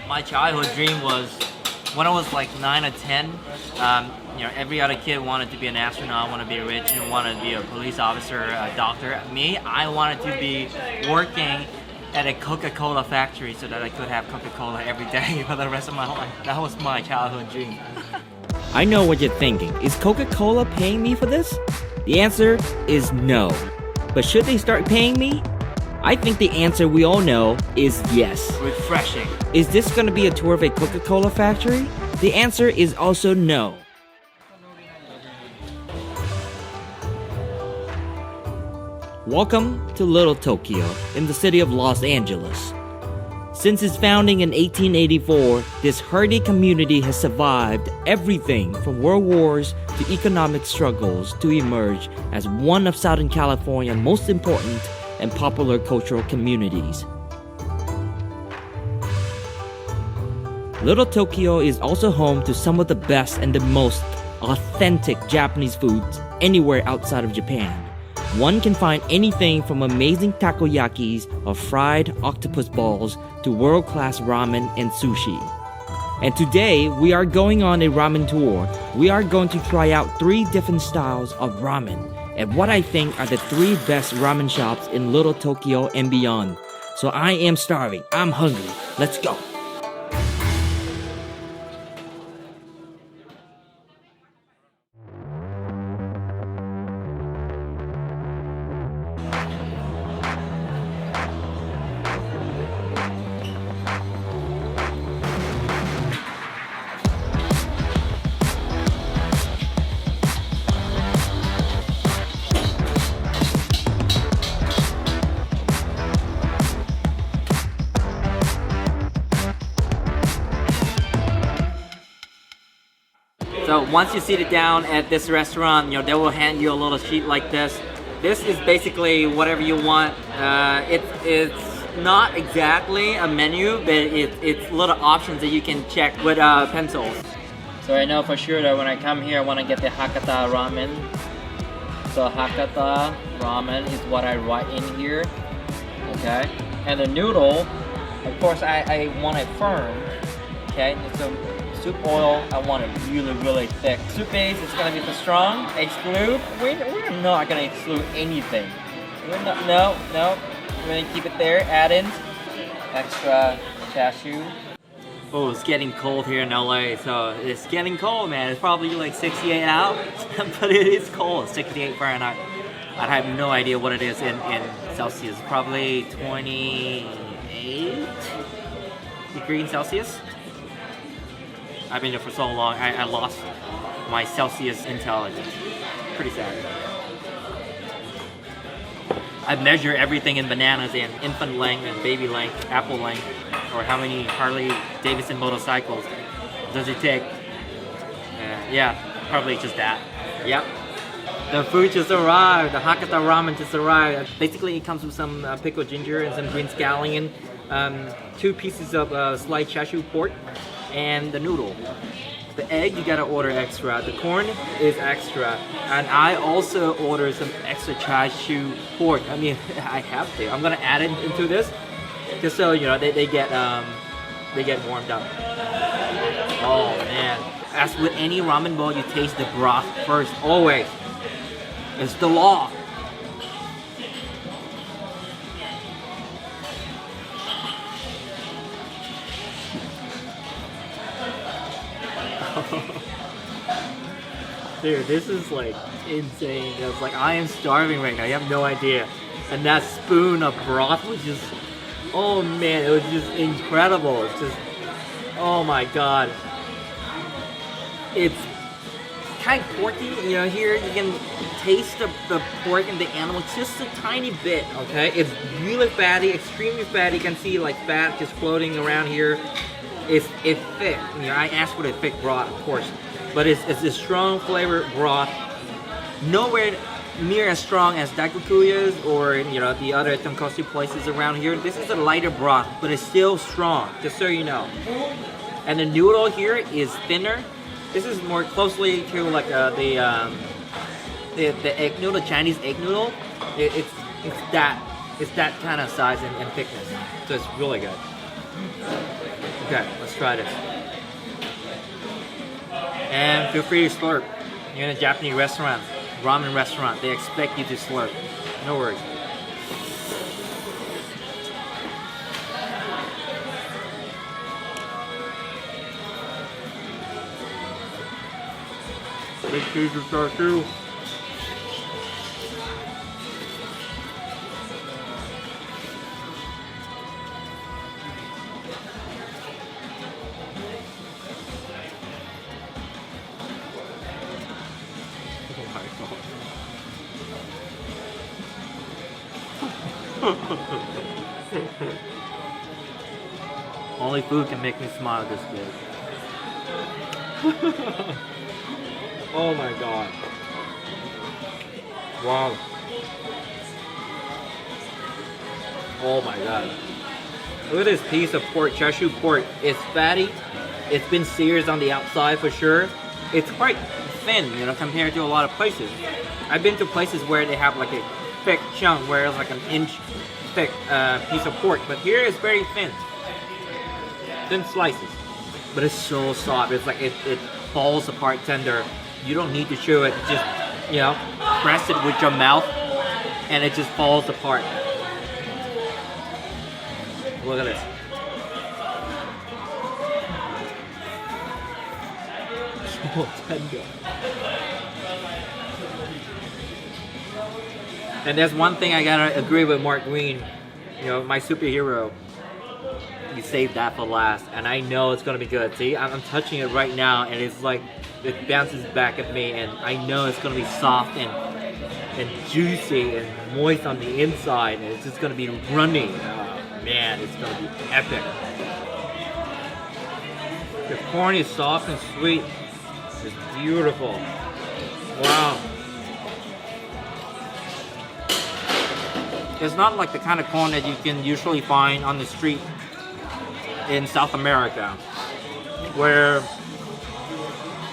My childhood dream was when I was like 9 or 10. Every other kid wanted to be an astronaut, wanted to be rich, and wanted to be a police officer, a doctor. Me, I wanted to be working at a Coca-Cola factory so that I could have Coca-Cola every day for the rest of my life. That was my childhood dream. I know what you're thinking. Is Coca-Cola paying me for this? The answer is no. But should they start paying me? I think the answer we all know is yes. Refreshing. Is this gonna be a tour of a Coca-Cola factory? The answer is also no. Welcome to Little Tokyo in the city of Los Angeles. Since its founding in 1884, this hardy community has survived everything from world wars to economic struggles to emerge as one of Southern California's most important and popular cultural communities. Little Tokyo is also home to some of the best and the most authentic Japanese foods anywhere outside of Japan. One can find anything from amazing takoyakis or fried octopus balls to world-class ramen and sushi. And today, we are going on a ramen tour. We are going to try out 3 different styles of ramen and what I think are the 3 best ramen shops in Little Tokyo and beyond. So I am starving. I'm hungry. Let's go. So once you sit it down at this restaurant, they will hand you a little sheet like this. This is basically whatever you want. It's not exactly a menu, but it's little options that you can check with pencils. So I know for sure that when I come here, I want to get the Hakata Ramen. So Hakata Ramen is what I write in here. Okay, and the noodle, of course, I want it firm. Okay, so soup oil, I want it really, really thick. Soup base is gonna be too strong. Exclude, we're not gonna exclude anything. No, we're gonna keep it there. Add in extra chashu. Oh, it's getting cold here in LA, so it's getting cold, man. It's probably like 68 out, but it is cold, 68 Fahrenheit. I have no idea what it is in Celsius. Probably 28 degrees Celsius. I've been here for so long, I lost my Celsius intelligence. Pretty sad. I measure everything in bananas and infant length and baby length, apple length, or how many Harley Davidson motorcycles does it take? Yeah, probably just that. Yep. The food just arrived. The Hakata Ramen just arrived. Basically, it comes with some pickled ginger and some green scallion, 2 pieces of sliced chashu pork, and the noodle. The egg, you gotta order extra. The corn is extra. And I also ordered some extra chashu pork. I mean, I have to. I'm gonna add it into this, just so they get warmed up. Oh man. As with any ramen bowl, you taste the broth first, always. It's the law. Dude, this is like insane. It's like I am starving right now. You have no idea. And that spoon of broth was just, oh man, it was just incredible. It's just, oh my god. It's kind of porky. Here you can taste the pork and the animal just a tiny bit. Okay, it's really fatty, extremely fatty. You can see like fat just floating around here. It's thick. I asked for the thick broth, of course, but it's a strong flavored broth. Nowhere near as strong as Dakokuya's or the other tonkotsu places around here. This is a lighter broth, but it's still strong. Just so you know. And the noodle here is thinner. This is more closely to like the egg noodle, Chinese egg noodle. It's that kind of size and thickness. So it's really good. Okay, let's try this. And feel free to slurp. You're in a Japanese restaurant, ramen restaurant. They expect you to slurp. No worries. Big cheese to start too. Only food can make me smile this good. Oh my god. Wow. Oh my god. Look at this piece of pork, chashu pork. It's fatty. It's been seared on the outside for sure. It's quite thin, you know, compared to a lot of places. I've been to places where they have like a thick chunk where it's like an inch thick piece of pork, but here it's very thin. Thin slices. But it's so soft. It's like it falls apart tender. You don't need to chew it. Just, you know, press it with your mouth and it just falls apart. Look at this. So tender. And there's one thing I gotta agree with Mark Green. You know, my superhero. You saved that for last, and I know it's gonna be good. See, I'm touching it right now, and it's like it bounces back at me, and I know it's gonna be soft and juicy and moist on the inside, and it's just gonna be runny. Oh, man, it's gonna be epic. The corn is soft and sweet. It's beautiful. Wow. It's not like the kind of corn that you can usually find on the street in South America, where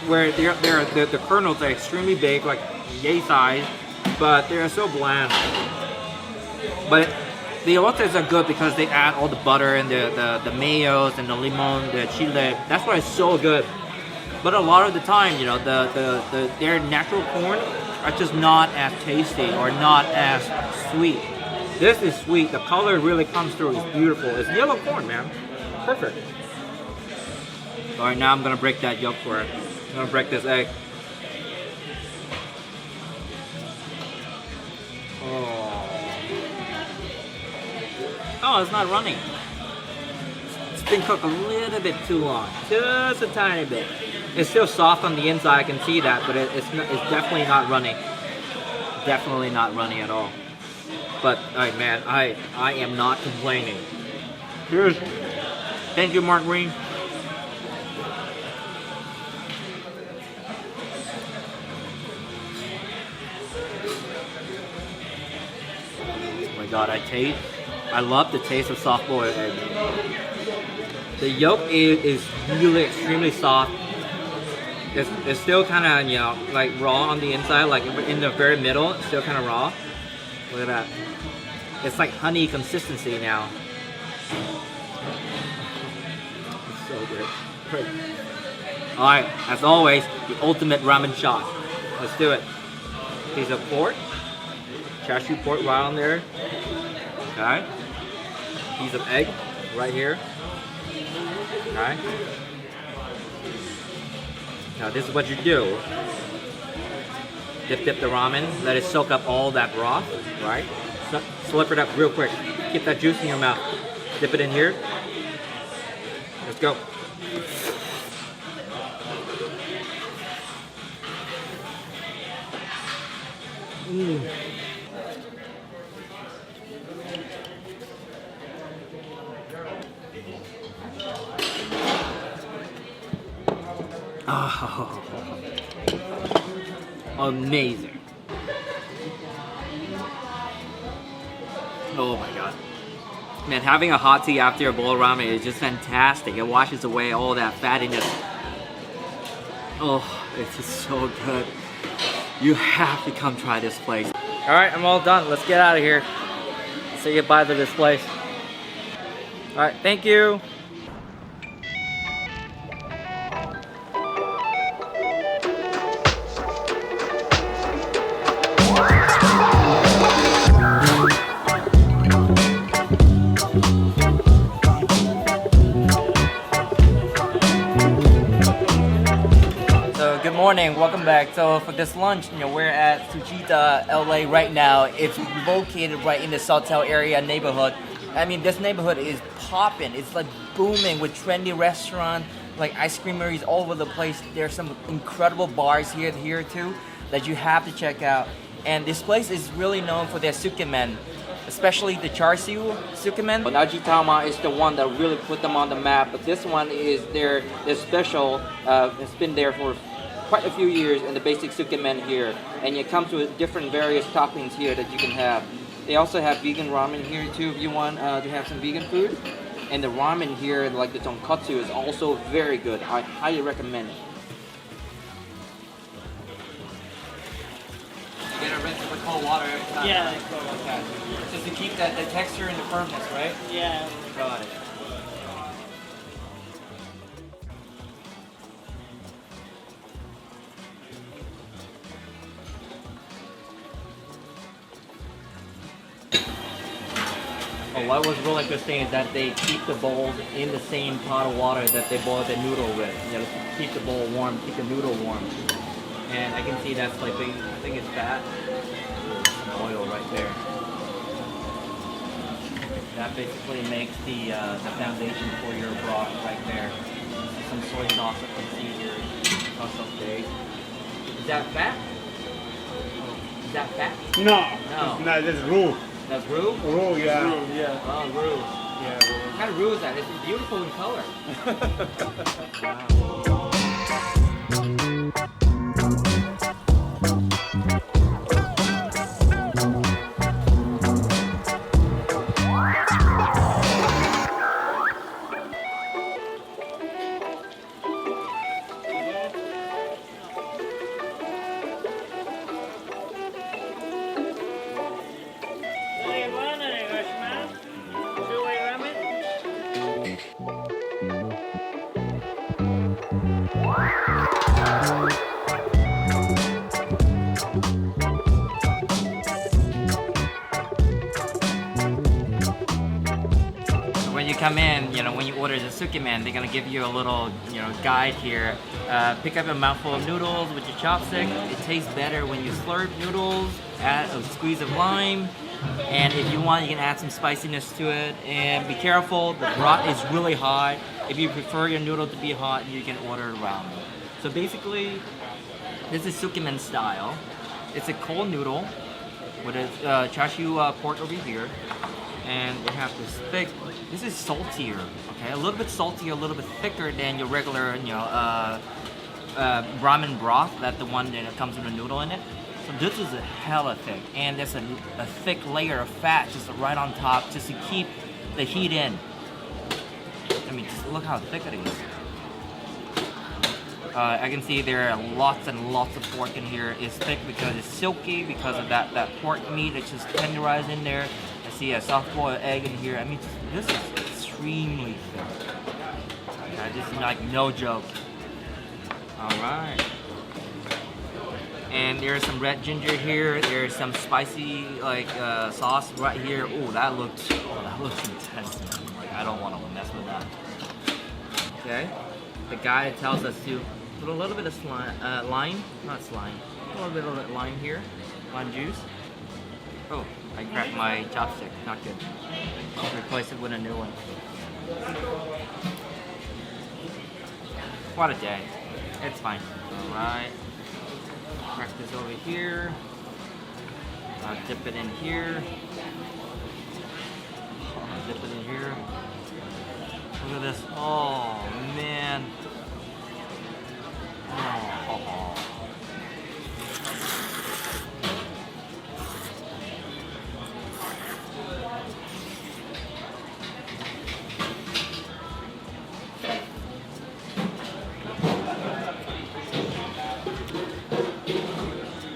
the kernels are extremely big, like yay size, but they're so bland. But the elotes are good because they add all the butter and the mayos and the limon, the chile. That's why it's so good. But a lot of the time, you know, their natural corn are just not as tasty or not as sweet. This is sweet. The color really comes through. It's beautiful. It's yellow corn, man. Perfect. Alright, now I'm gonna break that yolk for it. I'm gonna break this egg. Oh, it's not running. It's been cooked a little bit too long. Just a tiny bit. It's still soft on the inside, I can see that, but it's definitely not runny. Definitely not runny at all. But, alright man, I am not complaining. Cheers. Thank you, Mark Green. Oh my god, I love the taste of soft boiled egg. The yolk is really extremely soft. It's still kind of, you know, like raw on the inside, like in the very middle, it's still kind of raw. Look at that. It's like honey consistency now. It's so good. Alright, as always, the ultimate ramen shot. Let's do it. Piece of pork. Chashu pork right on there. Okay. Piece of egg right here. Okay. Now this is what you do. Dip the ramen, let it soak up all that broth, right? Slip it up real quick. Get that juice in your mouth. Dip it in here. Let's go. Oh, amazing. Oh my god. Man, having a hot tea after a bowl of ramen is just fantastic. It washes away all that fattiness. Oh, it's just so good. You have to come try this place. Alright, I'm all done. Let's get out of here. Say goodbye to this place. Alright, thank you. morning, welcome back. So for this lunch, we're at Fujita, LA right now. It's located right in the Sawtelle area neighborhood. I mean, this neighborhood is popping. It's like booming with trendy restaurants, like ice creameries all over the place. There's some incredible bars here too that you have to check out. And this place is really known for their Tsukement, especially the char siu Tsukement. Najitama is the one that really put them on the map, but this one is their special. It's been there for quite a few years, and the basic Tsukement here. And it comes with different various toppings here that you can have. They also have vegan ramen here too if you want to have some vegan food. And the ramen here, like the tonkotsu, is also very good. I highly recommend it. You gotta rinse it with cold water every time. Yeah. Okay. Just to keep the texture and the firmness, right? Yeah. Got it. Oh, what was really interesting is that they keep the bowls in the same pot of water that they boil the noodle with. Keep the bowl warm, keep the noodle warm. And I can see that's like, I think it's fat. Some oil right there. That basically makes the foundation for your broth right there. Some soy sauce I can see here. Sauce of days. Is that fat? Is that fat? No. No, that's roux. That's roux? Roux, yeah. Roux, yeah. Oh, roux. Yeah. What kind of roux is that? It's beautiful in color. When you come in, when you order the Tsukement, they're gonna give you a little, guide here. Pick up a mouthful of noodles with your chopstick. It tastes better when you slurp noodles. Add a squeeze of lime, and if you want, you can add some spiciness to it. And be careful, the broth is really hot. If you prefer your noodle to be hot, you can order ramen. So basically, this is Tsukement style. It's a cold noodle with a chashu pork over here. And we have this thick, this is saltier, okay? A little bit saltier, a little bit thicker than your regular, ramen broth, that the one that comes with a noodle in it. So this is a hella thick, and there's a thick layer of fat just right on top, just to keep the heat in. I mean, just look how thick it is. I can see there are lots and lots of pork in here. It's thick because it's silky, because of that pork meat that's just tenderized in there. I see a soft-boiled egg in here. I mean, this is extremely thick. Okay, this is like no joke. All right. And there's some red ginger here. There's some spicy sauce right here. Oh, that looks intense, man. Like, I don't want to mess with that. Okay. The guy tells us to put a little bit of lime, not slime, a little bit of lime here, lime juice. Oh, I cracked my chopstick, not good. I'll replace it with a new one. What a day. It's fine. Alright. Crack this over here. Dip it in here. Dip it in here. Look at this. Oh, man. Oh.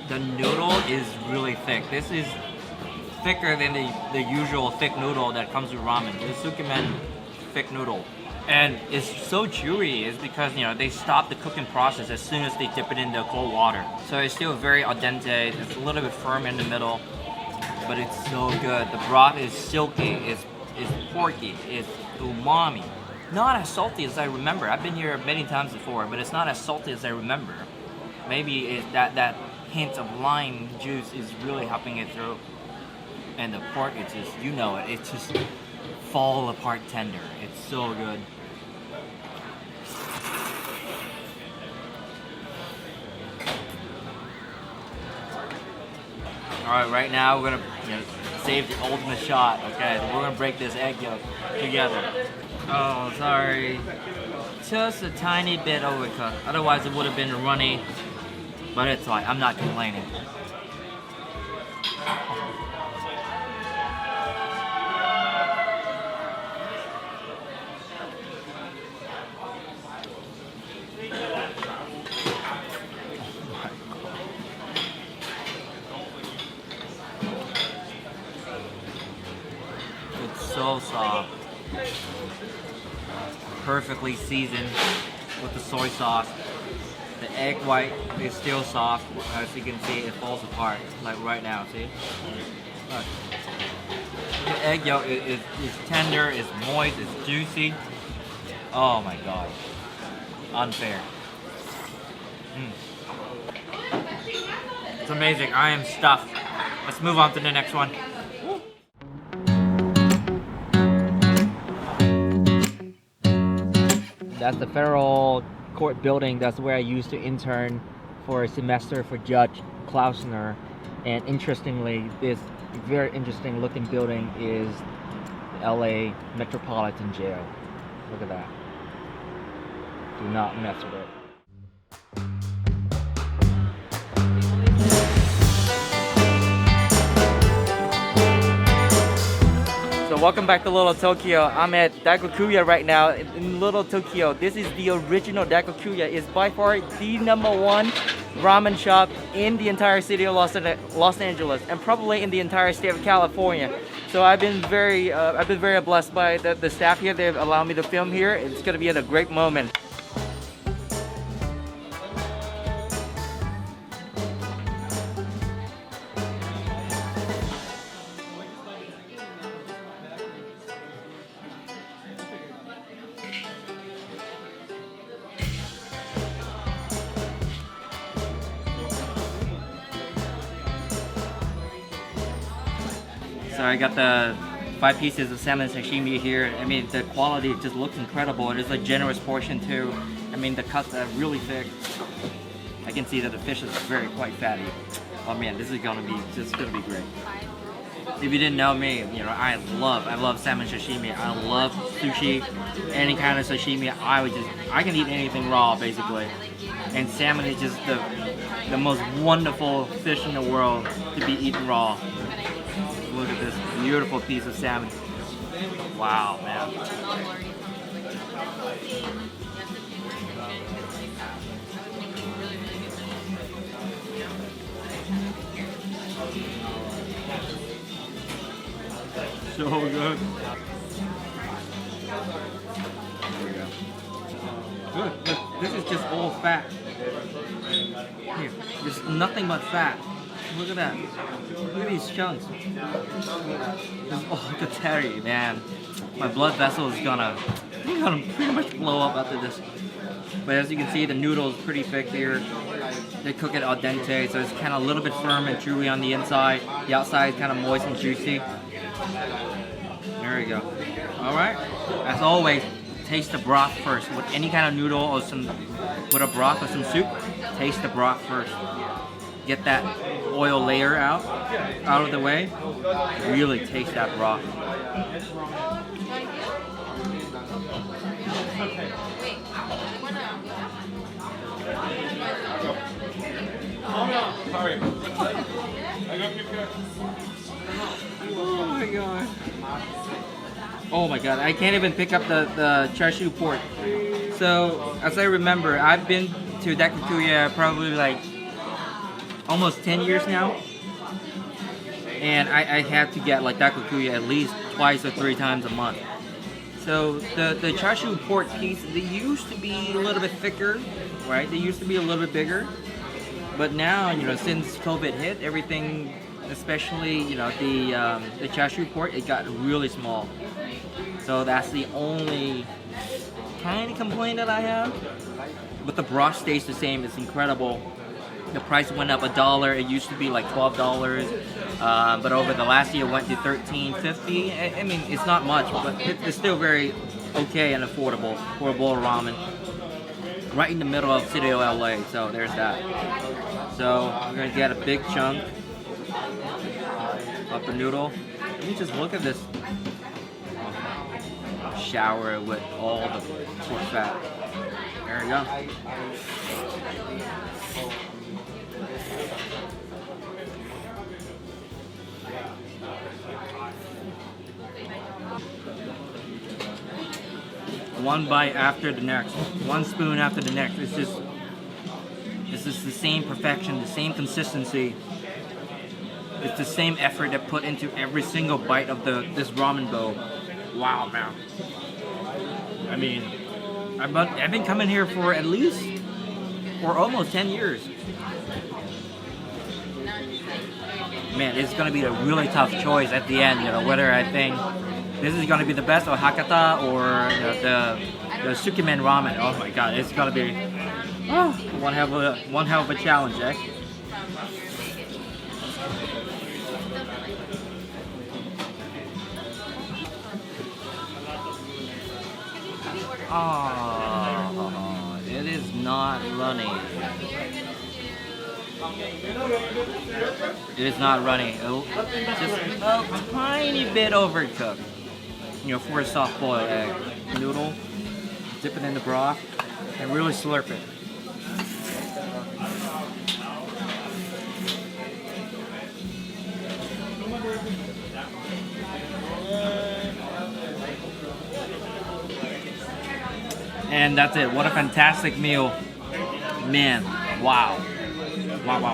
The noodle is really thick. This is thicker than the usual thick noodle that comes with ramen. The Tsukement thick noodle. And it's so chewy is because, they stop the cooking process as soon as they dip it into cold water. So it's still very al dente. It's a little bit firm in the middle, but it's so good. The broth is silky, it's porky, it's umami. Not as salty as I remember. I've been here many times before, but it's not as salty as I remember. maybe that hint of lime juice is really helping it through. And the pork, it's just, you know it, it's just fall apart tender. It's so good. Alright, right now we're gonna save the ultimate shot, okay? We're gonna break this egg yolk together. Oh, sorry. Just a tiny bit overcooked. Otherwise it would have been runny. But it's fine, I'm not complaining. So soft, perfectly seasoned with the soy sauce. The egg white is still soft. As you can see, it falls apart like right now. See? Look. The egg yolk is tender, it's moist, it's juicy. Oh my god, unfair. It's amazing. I am stuffed. Let's move on to the next one. That's the federal court building. That's where I used to intern for a semester for Judge Klausner. And interestingly, this very interesting looking building is the LA Metropolitan Jail. Look at that. Do not mess with it. Welcome back to Little Tokyo. I'm at Dakokuya right now in Little Tokyo. This is the original Dakokuya. It's by far the #1 ramen shop in the entire city of Los Angeles and probably in the entire state of California. So I've been very blessed by the staff here. They've allowed me to film here. It's going to be at a great moment. So I got the 5 pieces of salmon sashimi here. I mean, the quality just looks incredible. It is a generous portion too. I mean, the cuts are really thick. I can see that the fish is quite fatty. Oh man, this is gonna be great. If you didn't know me, I love salmon sashimi. I love sushi, any kind of sashimi. I can eat anything raw basically. And salmon is just the most wonderful fish in the world to be eaten raw. Look at this beautiful piece of salmon. Wow, man. So good. There we go. Good. Look, this is just all fat. Here, there's nothing but fat. Look at that. Look at these chunks. This is all kateri, man. My blood vessel is gonna pretty much blow up after this. But as you can see, the noodle is pretty thick here. They cook it al dente, so it's kind of a little bit firm and chewy on the inside. The outside is kind of moist and juicy. There we go. Alright. As always, taste the broth first. With any kind of noodle or with a broth or some soup, taste the broth first. Get that oil layer out of the way. Really taste that broth. Oh my god. Oh my god, I can't even pick up the char siu pork. So, as I remember, I've been to Dakokuya probably like almost 10 years now. And I have to get like Dakokuya at least twice or 3 times a month. So the char siu pork piece, they used to be a little bit thicker, right? They used to be a little bit bigger. But now, since COVID hit, everything, especially, the char siu pork, it got really small. So that's the only kind of complaint that I have. But the broth stays the same. It's incredible. The price went up $1. It used to be like $12, but over the last year it went to $13.50. I mean, it's not much, but it's still very okay and affordable for a bowl of ramen. Right in the middle of city of LA, so there's that. So we're gonna get a big chunk of the noodle. Let me just look at this. Shower with all the pork fat. There we go. One bite after the next, one spoon after the next. It's just the same perfection, the same consistency. It's the same effort that put into every single bite of this ramen bowl. Wow, man. I mean, I've been coming here for almost 10 years. Man, it's gonna be a really tough choice at the end, you know, whether I think this is gonna be the best of Hakata or the Tsukement ramen. Oh my god, it's gonna be one hell of a challenge, eh? Oh, it is not runny. It is not runny. Just a tiny bit overcooked. You know, for a soft boiled egg. Noodle, dip it in the broth, and really slurp it. And that's it. What a fantastic meal. Man, wow. Wow.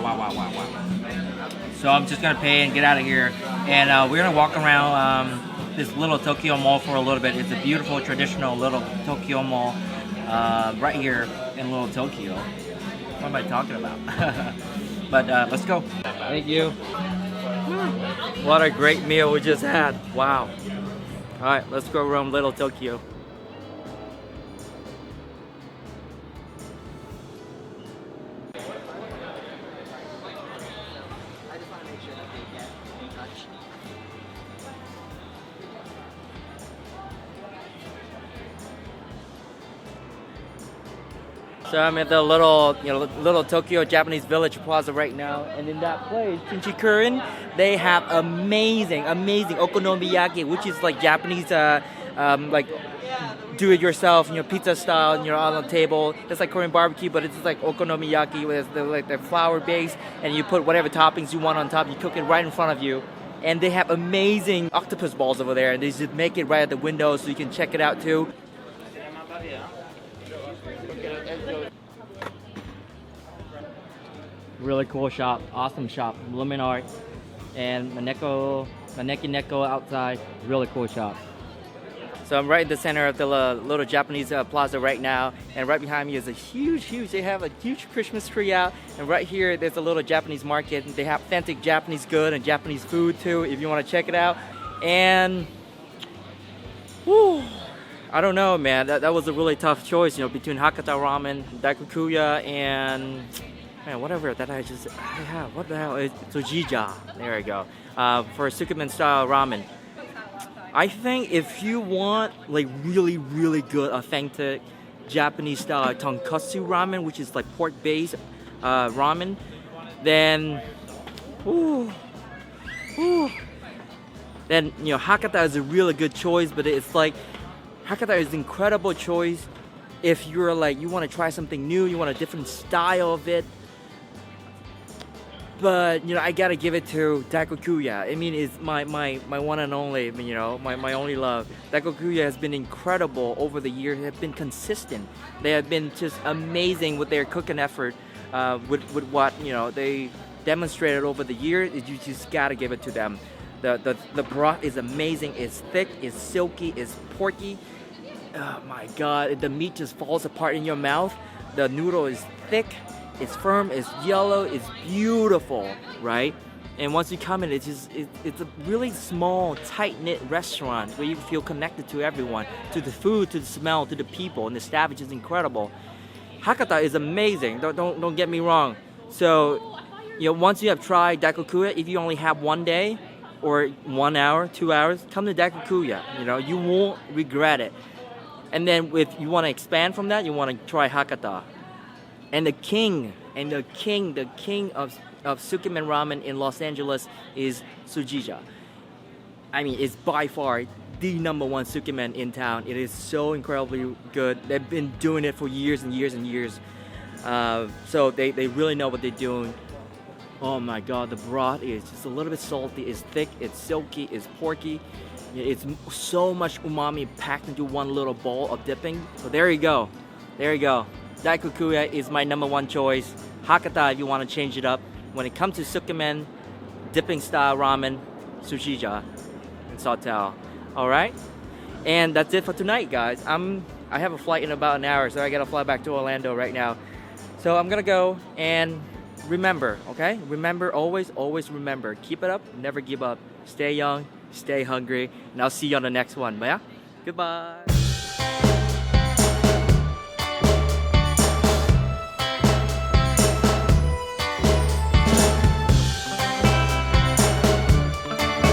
So I'm just gonna pay and get out of here. And we're gonna walk around this little Tokyo mall for a little bit. It's a beautiful, traditional little Tokyo mall right here in Little Tokyo. What am I talking about? But let's go. Thank you. What a great meal we just had. Wow. All right, let's go around Little Tokyo. So I'm at the little Tokyo Japanese Village Plaza right now, and in that place, Shinchikurin, they have amazing okonomiyaki, which is like Japanese, like do-it-yourself, pizza style, on the table. It's like Korean barbecue, but it's like okonomiyaki with the flour base, and you put whatever toppings you want on top. You cook it right in front of you, and they have amazing octopus balls over there, and they just make it right at the window, so you can check it out too. Really cool shop, awesome shop, Luminart, and Maneki Neko outside, really cool shop. So I'm right in the center of the little Japanese plaza right now, and right behind me is a huge, they have a huge Christmas tree out, and right here there's a little Japanese market. They have authentic Japanese good and Japanese food too, if you want to check it out. And whew, I don't know, man, that was a really tough choice, between Hakata Ramen, Dakokuya, and man, whatever that I have. What the hell is Fujita? There we go. For Tsukement style ramen. I think if you want like really, really good, authentic Japanese style tonkotsu ramen, which is like pork based ramen, then then Hakata is a really good choice. But it's like Hakata is an incredible choice if you're like you want to try something new, you want a different style of it. But I gotta give it to Dakokuya. I mean, it's my one and only. My only love. Dakokuya has been incredible over the years. They have been consistent. They have been just amazing with their cooking effort. With what they demonstrated over the years. You just gotta give it to them. The broth is amazing. It's thick. It's silky. It's porky. Oh my God! The meat just falls apart in your mouth. The noodle is thick. It's firm, it's yellow, it's beautiful, right? And once you come in, it's a really small, tight-knit restaurant where you feel connected to everyone, to the food, to the smell, to the people, and the staff is just incredible. Hakata is amazing. Don't get me wrong. So, once you have tried Dakokuya, if you only have one day or 1 hour, 2 hours, come to Dakokuya. You won't regret it. And then if you want to expand from that, you want to try Hakata. And the king of Tsukement ramen in Los Angeles is Fujita. I mean, it's by far the number one Tsukement in town. It is so incredibly good. They've been doing it for years and years and years. So they really know what they're doing. Oh my god, the broth is just a little bit salty, it's thick, it's silky, it's porky. It's so much umami packed into one little bowl of dipping. So there you go. Daikokuya is my number one choice. Hakata if you want to change it up. When it comes to Tsukement, dipping style ramen, Fujita and Sawtell. Alright? And that's it for tonight, guys. I have a flight in about an hour, so I gotta fly back to Orlando right now. So I'm gonna go and remember, okay? Remember, always remember. Keep it up, never give up. Stay young, stay hungry, and I'll see you on the next one. But yeah, goodbye.